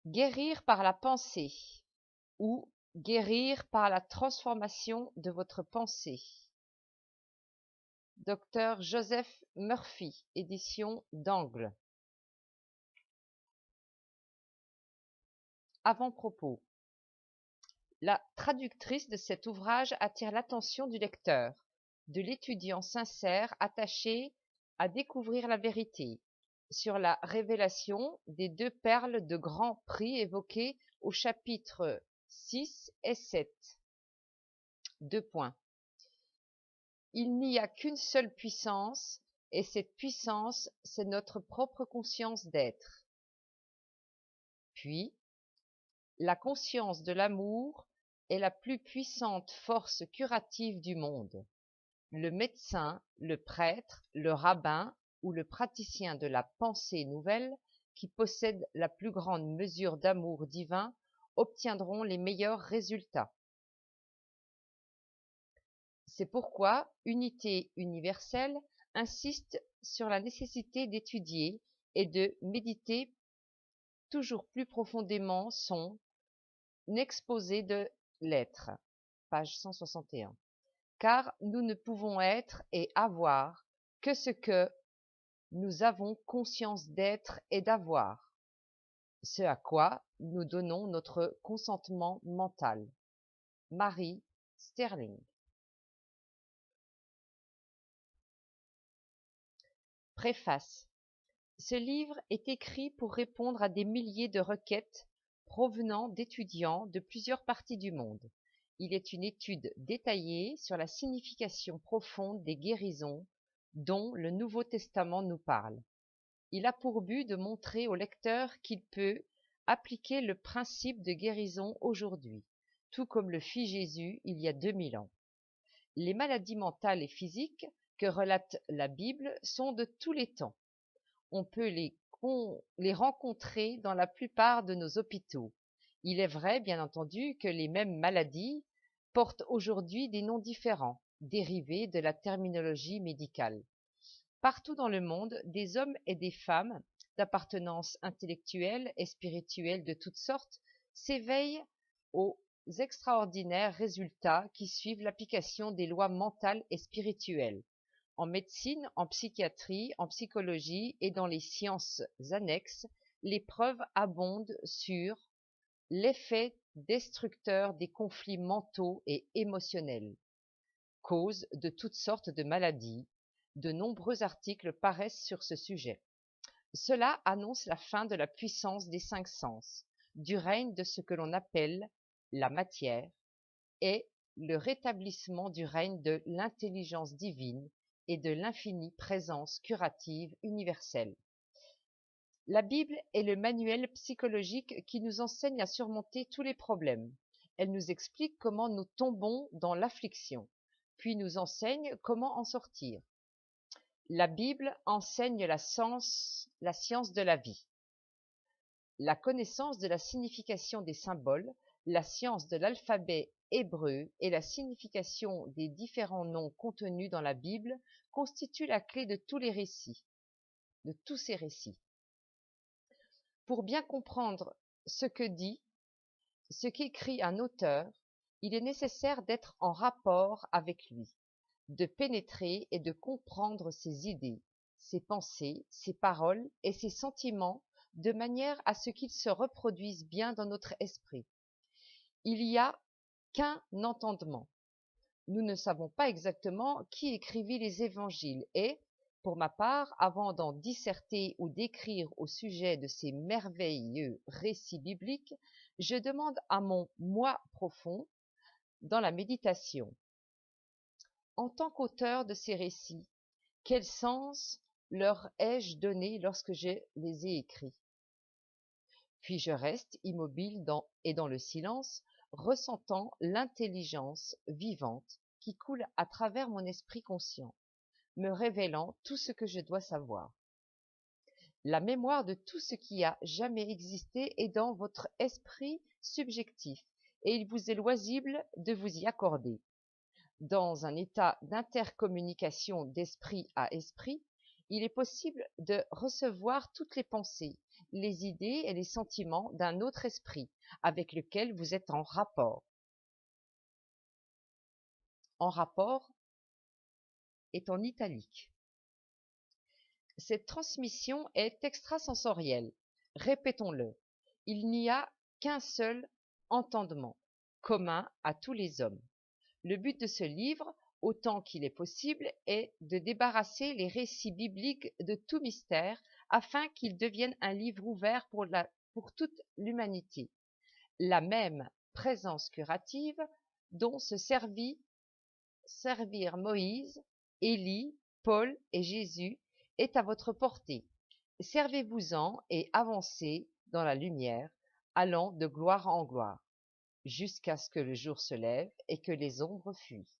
Guérir par la pensée ou guérir par la transformation de votre pensée. Dr Joseph Murphy, édition d'Angle. Avant-propos. La traductrice de cet ouvrage attire l'attention du lecteur, de l'étudiant sincère attaché à découvrir la vérité, sur la révélation des deux perles de grand prix évoquées au chapitre 6 et 7. 2 points. Il n'y a qu'une seule puissance, et cette puissance, c'est notre propre conscience d'être. Puis, la conscience de l'amour est la plus puissante force curative du monde. Le médecin, le prêtre, le rabbin ou le praticien de la pensée nouvelle, qui possède la plus grande mesure d'amour divin, obtiendront les meilleurs résultats. C'est pourquoi Unité universelle insiste sur la nécessité d'étudier et de méditer toujours plus profondément son exposé de l'être, page 161. Car nous ne pouvons être et avoir que ce que nous avons conscience d'être et d'avoir, ce à quoi nous donnons notre consentement mental. Marie Sterling. Préface. Ce livre est écrit pour répondre à des milliers de requêtes provenant d'étudiants de plusieurs parties du monde. Il est une étude détaillée sur la signification profonde des guérisons dont le Nouveau Testament nous parle. Il a pour but de montrer au lecteur qu'il peut appliquer le principe de guérison aujourd'hui, tout comme le fit Jésus il y a 2000 ans. Les maladies mentales et physiques que relate la Bible sont de tous les temps. On peut les rencontrer dans la plupart de nos hôpitaux. Il est vrai, bien entendu, que les mêmes maladies portent aujourd'hui des noms différents, dérivés de la terminologie médicale. Partout dans le monde, des hommes et des femmes d'appartenance intellectuelle et spirituelle de toutes sortes s'éveillent aux extraordinaires résultats qui suivent l'application des lois mentales et spirituelles. En médecine, en psychiatrie, en psychologie et dans les sciences annexes, les preuves abondent sur l'effet destructeur des conflits mentaux et émotionnels, cause de toutes sortes de maladies. De nombreux articles paraissent sur ce sujet. Cela annonce la fin de la puissance des 5 sens, du règne de ce que l'on appelle la matière, et le rétablissement du règne de l'intelligence divine et de l'infinie présence curative universelle. La Bible est le manuel psychologique qui nous enseigne à surmonter tous les problèmes. Elle nous explique comment nous tombons dans l'affliction, puis nous enseigne comment en sortir. La Bible enseigne la science de la vie. La connaissance de la signification des symboles, la science de l'alphabet hébreu et la signification des différents noms contenus dans la Bible constituent la clé de tous ces récits. Pour bien comprendre ce qu'écrit un auteur, il est nécessaire d'être en rapport avec lui, de pénétrer et de comprendre ses idées, ses pensées, ses paroles et ses sentiments de manière à ce qu'ils se reproduisent bien dans notre esprit. Il n'y a qu'un entendement. Nous ne savons pas exactement qui écrivit les évangiles et, pour ma part, avant d'en disserter ou d'écrire au sujet de ces merveilleux récits bibliques, je demande à mon moi profond, dans la méditation, en tant qu'auteur de ces récits, quel sens leur ai-je donné lorsque je les ai écrits? Puis je reste immobile dans le silence, ressentant l'intelligence vivante qui coule à travers mon esprit conscient, me révélant tout ce que je dois savoir. La mémoire de tout ce qui a jamais existé est dans votre esprit subjectif, et il vous est loisible de vous y accorder. Dans un état d'intercommunication d'esprit à esprit, il est possible de recevoir toutes les pensées les idées et les sentiments d'un autre esprit avec lequel vous êtes en rapport. En rapport est en italique. Cette transmission est extrasensorielle. Répétons-le, il n'y a qu'un seul entendement, commun à tous les hommes. Le but de ce livre, autant qu'il est possible, est de débarrasser les récits bibliques de tout mystère afin qu'ils deviennent un livre ouvert pour toute l'humanité. La même présence curative dont se servirent Moïse, Élie, Paul et Jésus est à votre portée. Servez-vous-en et avancez dans la lumière, allant de gloire en gloire, jusqu'à ce que le jour se lève et que les ombres fuient.